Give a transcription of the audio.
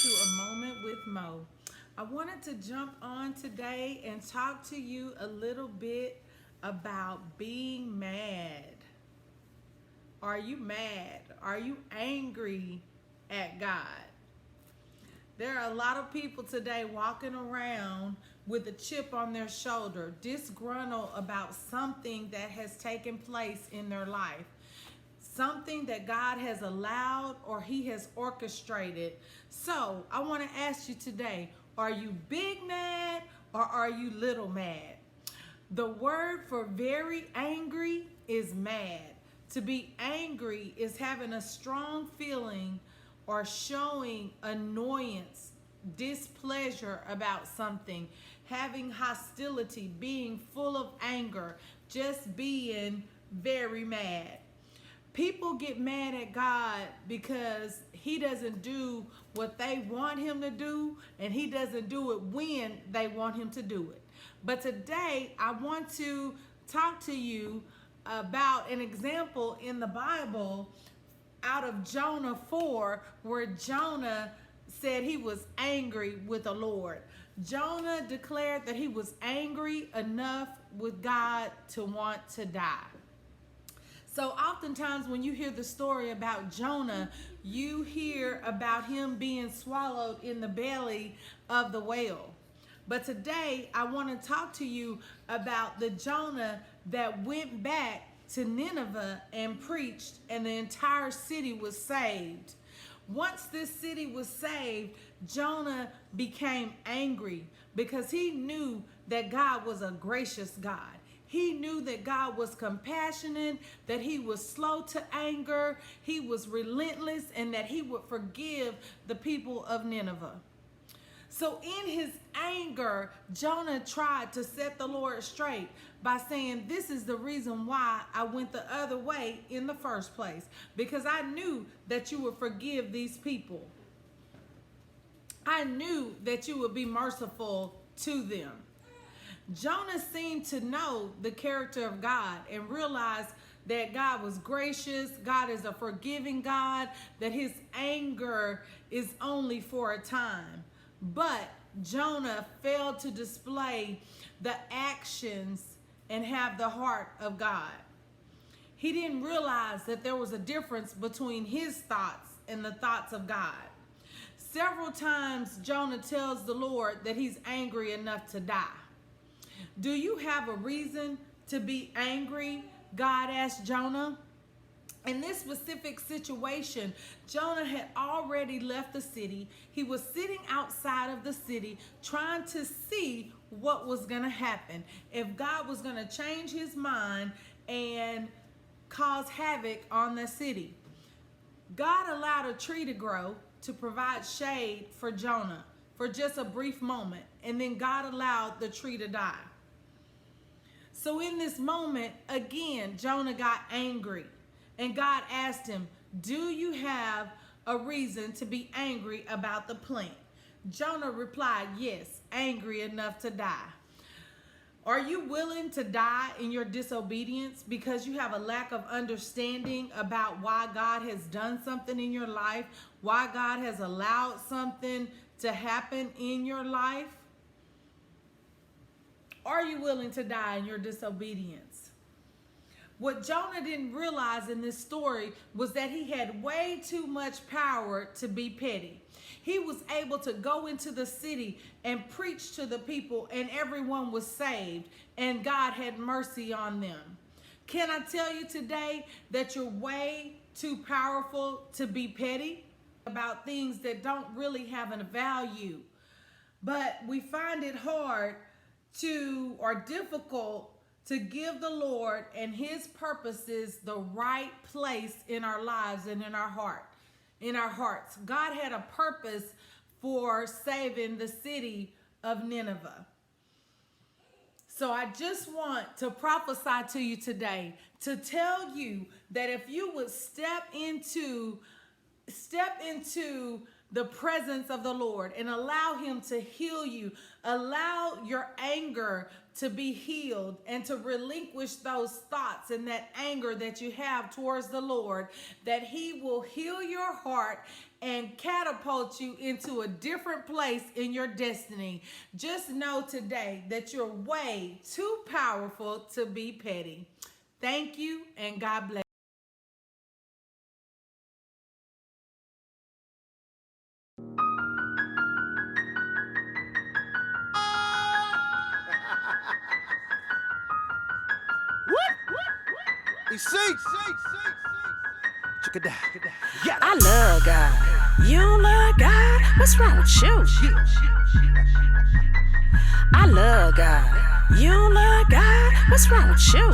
to A Moment with Mo. I wanted to jump on today and talk to you a little bit about being mad. Are you mad? Are you angry at God? There are a lot of people today walking around with a chip on their shoulder, disgruntled about something that has taken place in their life. Something that God has allowed or He has orchestrated. So I want to ask you today, are you big mad or are you little mad? The word for very angry is mad. To be angry is having a strong feeling or showing annoyance, displeasure about something, having hostility, being full of anger, just being very mad. People get mad at God because He doesn't do what they want Him to do, and He doesn't do it when they want Him to do it. But today, I want to talk to you about an example in the Bible out of Jonah 4, where Jonah said he was angry with the Lord. Jonah declared that he was angry enough with God to want to die. So oftentimes when you hear the story about Jonah, you hear about him being swallowed in the belly of the whale. But today I want to talk to you about the Jonah that went back to Nineveh and preached, and the entire city was saved. Once this city was saved, Jonah became angry because he knew that God was a gracious God. He knew that God was compassionate, that He was slow to anger, He was relentless, and that He would forgive the people of Nineveh. So in his anger, Jonah tried to set the Lord straight by saying, this is the reason why I went the other way in the first place, because I knew that you would forgive these people. I knew that you would be merciful to them. Jonah seemed to know the character of God and realized that God was gracious, God is a forgiving God, that His anger is only for a time. But Jonah failed to display the actions and have the heart of God. He didn't realize that there was a difference between his thoughts and the thoughts of God. Several times Jonah tells the Lord that he's angry enough to die. Do you have a reason to be angry? God asked Jonah. In this specific situation, Jonah had already left the city. He was sitting outside of the city trying to see what was going to happen. If God was going to change His mind and cause havoc on the city. God allowed a tree to grow to provide shade for Jonah for just a brief moment. And then God allowed the tree to die. So in this moment, again, Jonah got angry. And God asked him, do you have a reason to be angry about the plant? Jonah replied, yes, angry enough to die. Are you willing to die in your disobedience because you have a lack of understanding about why God has done something in your life, why God has allowed something to happen in your life? Are you willing to die in your disobedience? What Jonah didn't realize in this story was that he had way too much power to be petty. He was able to go into the city and preach to the people, and everyone was saved, and God had mercy on them. Can I tell you today that you're way too powerful to be petty about things that don't really have a value? But we find it hard or difficult to give the Lord and His purposes the right place in our lives and in our hearts. God had a purpose for saving the city of Nineveh. So I just want to prophesy to you today to tell you that if you would step into the presence of the Lord and allow Him to heal you, allow your anger to be healed and to relinquish those thoughts and that anger that you have towards the Lord, that he will heal your heart and catapult you into a different place in your destiny. Just know today that you're way too powerful to be petty. Thank you, and God bless. I love God. You don't love God? What's wrong with you? I love God. You don't love God? What's wrong with you?